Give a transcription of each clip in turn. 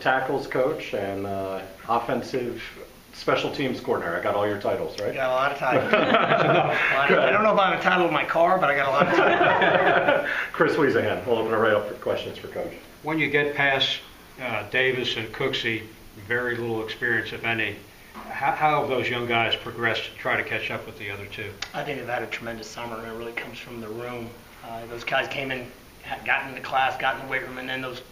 tackles coach and offensive special teams coordinator. I got all your titles, right? Got a lot of titles. I don't know if I'm entitled to my car, but I got a lot of titles. Chris Wiesehan, we'll open it right up for questions for Coach. When you get past Davis and Cooksey, very little experience, if any, how have those young guys progressed to try to catch up with the other two? I think they've had a tremendous summer, and it really comes from the room. Those guys came in, got into class, got in the weight room, and then those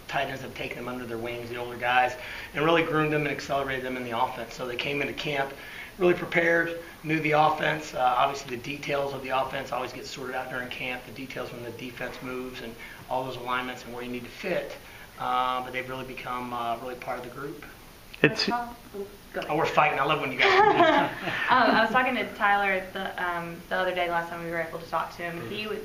tight ends have taken them under their wings, the older guys, and really groomed them and accelerated them in the offense. So they came into camp really prepared, knew the offense. Obviously, the details of the offense always get sorted out during camp, the details when the defense moves and all those alignments and where you need to fit. But they've really become really part of the group. We're fighting. I love when you guys I was talking to Tyler the other day, last time we were able to talk to him. He was,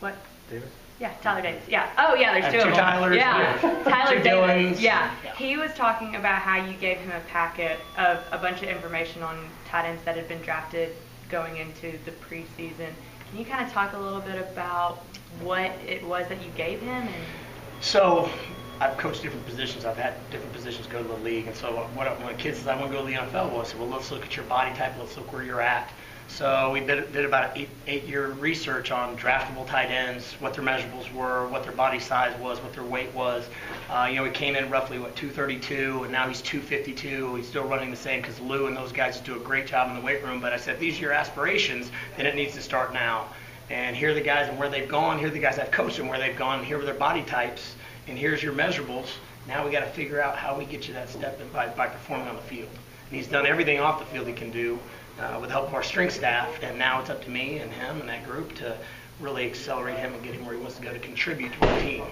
what? Davis? Yeah, Tyler Davis. Yeah. Oh, yeah, there's two of them. Tylers. Yeah. Tyler Two Davis. Dylans. Yeah. He was talking about how you gave him a packet of a bunch of information on tight ends that had been drafted going into the preseason. Can you kind of talk a little bit about what it was that you gave him? So I've coached different positions. I've had different positions go to the league. And so when a kid says, I want to go to the NFL, well, I said, well, let's look at your body type. Let's look where you're at. So we did about an eight-year research on draftable tight ends, what their measurables were, what their body size was, what their weight was. He came in roughly, 232, and now he's 252. He's still running the same because Lou and those guys do a great job in the weight room. But I said, these are your aspirations, then it needs to start now. And here are the guys and where they've gone. Here are the guys I've coached and where they've gone. Here are their body types. And here's your measurables. Now we got to figure out how we get you that step by performing on the field. And he's done everything off the field he can do with the help of our strength staff. And now it's up to me and him and that group to really accelerate him and get him where he wants to go to contribute to our team.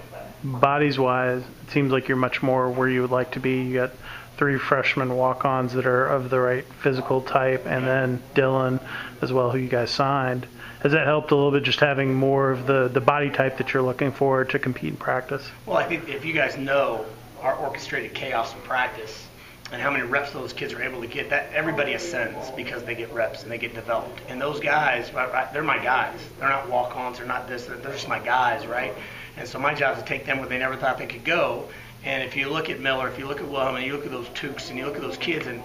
Bodies-wise, it seems like you're much more where you would like to be. You got 3 freshman walk-ons that are of the right physical type, and then Dylan as well, who you guys signed. Has that helped a little bit, just having more of the body type that you're looking for to compete in practice? Well, I think if you guys know our orchestrated chaos in practice and how many reps those kids are able to get, that everybody ascends because they get reps and they get developed. And those guys, they're my guys. They're not walk-ons. They're not this. They're just my guys, right? And so my job is to take them where they never thought they could go. And if you look at Miller, if you look at Wilhelm, and you look at those Tukes, and you look at those kids, and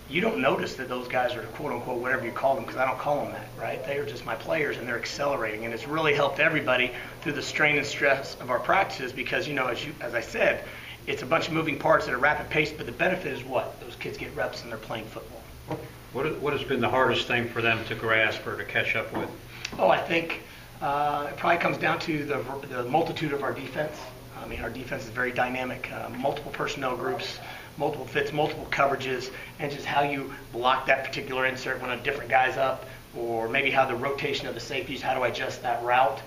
you don't notice that those guys are quote-unquote whatever you call them, because I don't call them that, right? They are just my players, and they're accelerating. And it's really helped everybody through the strain and stress of our practices because, as I said, it's a bunch of moving parts at a rapid pace, but the benefit is what? Those kids get reps and they're playing football. What has been the hardest thing for them to grasp or to catch up with? Oh, I think it probably comes down to the multitude of our defense. I mean, our defense is very dynamic, multiple personnel groups, multiple fits, multiple coverages, and just how you block that particular insert when a different guy's up, or maybe how the rotation of the safeties, how do I adjust that route?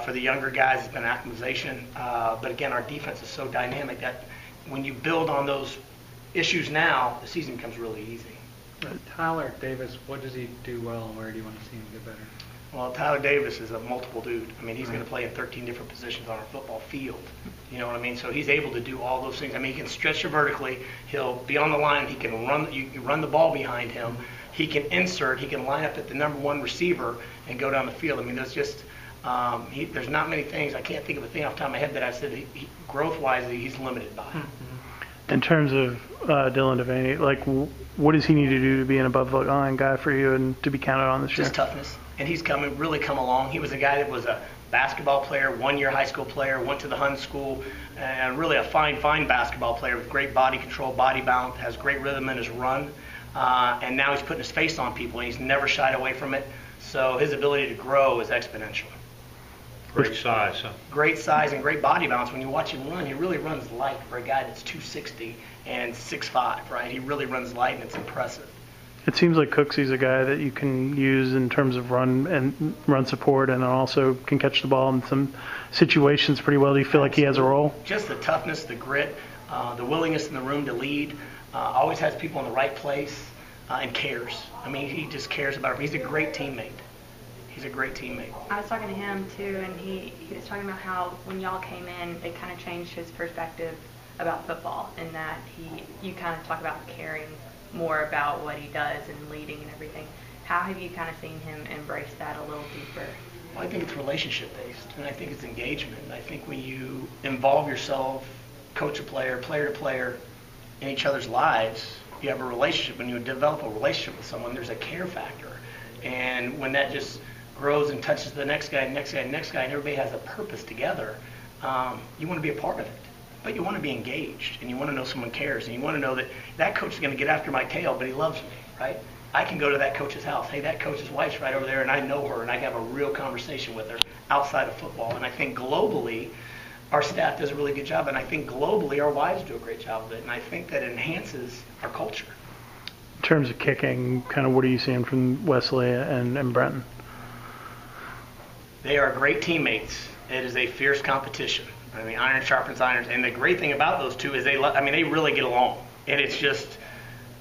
For the younger guys, it's been acclimatization. But again, our defense is so dynamic that when you build on those issues now, the season becomes really easy. Tyler Davis, what does he do well, and where do you want to see him get better? Well, Tyler Davis is a multiple dude. I mean, he's going to play in 13 different positions on our football field. You know what I mean? So he's able to do all those things. I mean, he can stretch you vertically. He'll be on the line. He can run. You can run the ball behind him. He can insert. He can line up at the number 1 receiver and go down the field. I mean, there's just there's not many things. I can't think of a thing off the top of my head that I said growth-wise he's limited by. In terms of Dylan Devaney, what does he need to do to be an above-the-line guy for you and to be counted on this year? Just toughness. And he's really come along. He was a guy that was a basketball player, 1-year high school player, went to the Hun school, and really a fine basketball player with great body control, body balance, has great rhythm in his run. And now he's putting his face on people, and he's never shied away from it. So his ability to grow is exponential. Great size, huh? Great size and great body balance. When you watch him run, he really runs light for a guy that's 260 and 6'5", right? He really runs light, and it's impressive. It seems like Cooksey's a guy that you can use in terms of run support, and also can catch the ball in some situations pretty well. Do you feel like he has a role? Just the toughness, the grit, the willingness in the room to lead. Always has people in the right place and cares. I mean, he just cares about it. He's a great teammate. He's a great teammate. I was talking to him too, and he was talking about how when y'all came in, it kind of changed his perspective about football, and that you kind of talk about caring more about what he does and leading and everything. How have you kind of seen him embrace that a little deeper? Well, I think it's relationship based, and I think it's engagement. And I think when you involve yourself coach to player to player in each other's lives, you have a relationship. When you develop a relationship with someone, there's a care factor. And when that just grows and touches the next guy, next guy, next guy, and everybody has a purpose together, you want to be a part of it. But you want to be engaged, and you want to know someone cares, and you want to know that that coach is going to get after my tail, but he loves me, right? I can go to that coach's house. Hey, that coach's wife's right over there, and I know her, and I have a real conversation with her outside of football. And I think globally, our staff does a really good job, and I think globally, our wives do a great job of it, and I think that enhances our culture. In terms of kicking, kind of what are you seeing from Wesley and Brenton? They are great teammates. It is a fierce competition. I mean, iron sharpens iron, and the great thing about those two is they really get along, and it's just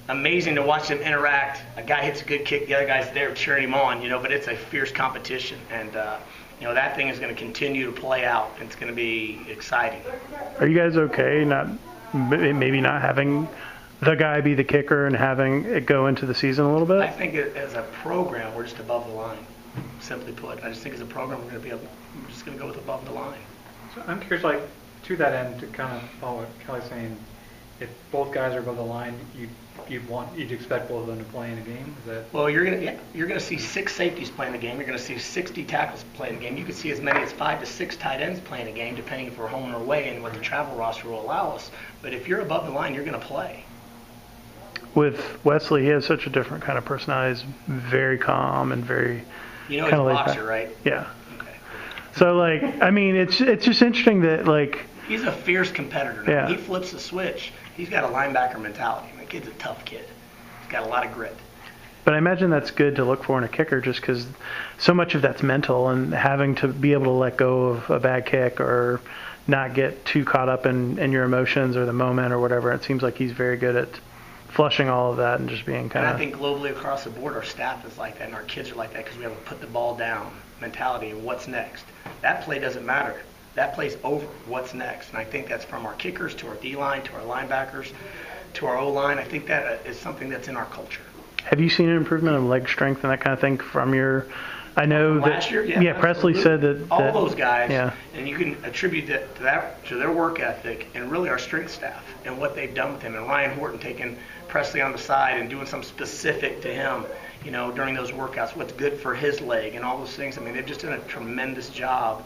amazing to watch them interact. A guy hits a good kick, the other guy's there cheering him on, but it's a fierce competition, and that thing is going to continue to play out. It's going to be exciting. Are you guys okay maybe not having the guy be the kicker and having it go into the season a little bit? I think as a program, we're just above the line, simply put. I just think as a program, we're just going to go with above the line. So I'm curious, like, to that end, to kind of follow what Kelly's saying, if both guys are above the line, you'd expect both of them to play in a game? Is that? Well, you're gonna see 6 safeties playing the game. You're gonna see 60 tackles playing the game. You could see as many as 5 to 6 tight ends playing a game, depending if we're home or away and what the travel roster will allow us. But if you're above the line, you're gonna play. With Wesley, he has such a different kind of personality. He's very calm and very he's a boxer, right? Yeah. Okay. So, it's just interesting that, he's a fierce competitor now. Yeah. He flips the switch. He's got a linebacker mentality. The kid's a tough kid. He's got a lot of grit. But I imagine that's good to look for in a kicker just because so much of that's mental and having to be able to let go of a bad kick or not get too caught up in your emotions or the moment or whatever. It seems like he's very good at flushing all of that and just being kind of... And I think globally across the board, our staff is like that and our kids are like that because we have a put the ball down mentality and what's next. That play doesn't matter. That play's over. What's next? And I think that's from our kickers to our D-line to our linebackers to our O-line. I think that is something that's in our culture. Have you seen an improvement in leg strength and that kind of thing from your... I know last year, yeah, Presley said that all those guys, yeah. And you can attribute that to their work ethic and really our strength staff and what they've done with him. And Ryan Horton taking Presley on the side and doing something specific to him, during those workouts, what's good for his leg and all those things. I mean, they've just done a tremendous job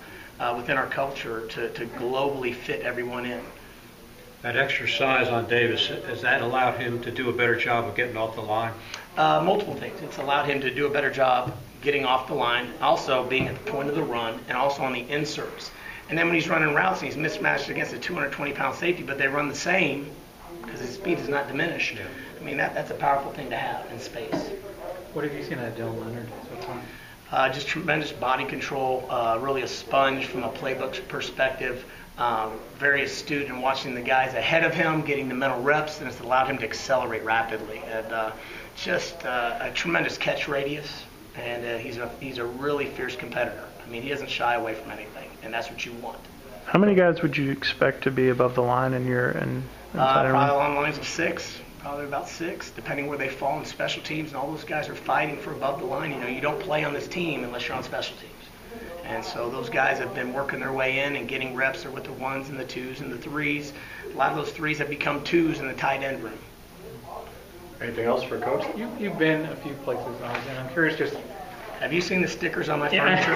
within our culture to globally fit everyone in. That extra size on Davis, has that allowed him to do a better job of getting off the line? Multiple things. It's allowed him to do a better job getting off the line, also being at the point of the run, and also on the inserts. And then when he's running routes and he's mismatched against a 220-pound safety, but they run the same because his speed is not diminished. Yeah. I mean, that's a powerful thing to have in space. What have you seen out of Dylan Leonard so far? Just tremendous body control, really a sponge from a playbook perspective. Very astute in watching the guys ahead of him, getting the mental reps, and it's allowed him to accelerate rapidly. And just a tremendous catch radius, and he's a really fierce competitor. I mean, he doesn't shy away from anything, and that's what you want. How many guys would you expect to be above the line in your probably along the lines of 6. Probably about 6, depending where they fall in special teams, and all those guys are fighting for above the line. You don't play on this team unless you're on special teams. And so those guys have been working their way in and getting reps with the 1s and the 2s and the 3s. A lot of those 3s have become 2s in the tight end room. Anything else for Coach? You've been a few places, and I'm curious just... Have you seen the stickers on my furniture?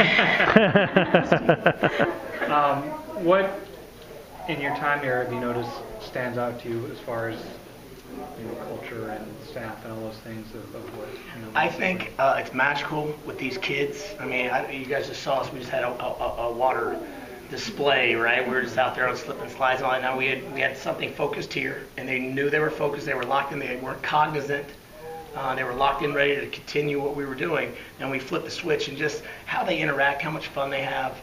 What, in your time here, have you noticed stands out to you as far as culture and staff and all those things of what I think it's magical with these kids. I mean, you guys just saw us. We just had a water display, right? We were just out there on slip and slides and all that. Now we had something focused here, and they knew they were focused. They were locked in. They weren't cognizant. They were locked in, ready to continue what we were doing. And we flipped the switch, and just how they interact, how much fun they have,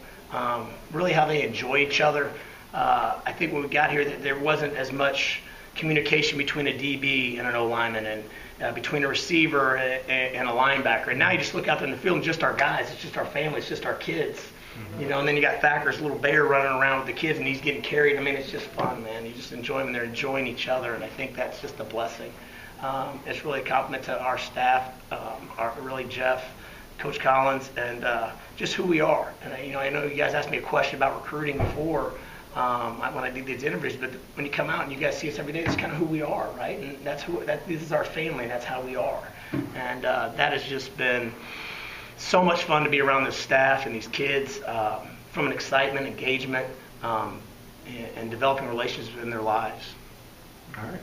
really how they enjoy each other. I think when we got here, there wasn't as much communication between a DB and an O-lineman and between a receiver and a linebacker. And now you just look out there in the field and just our guys. It's just our family. It's just our kids. Mm-hmm. And then you got Thacker's little bear running around with the kids and he's getting carried. I mean, it's just fun, man. You just enjoy them and they're enjoying each other. And I think that's just a blessing. It's really a compliment to our staff, really Jeff, Coach Collins, and just who we are. And I know you guys asked me a question about recruiting before. when I did these interviews. But when you come out and you guys see us every day, that's kind of who we are, right? And this is our family, and that's how we are. And that has just been so much fun to be around this staff and these kids, from an excitement, engagement, and developing relationships in their lives. All right.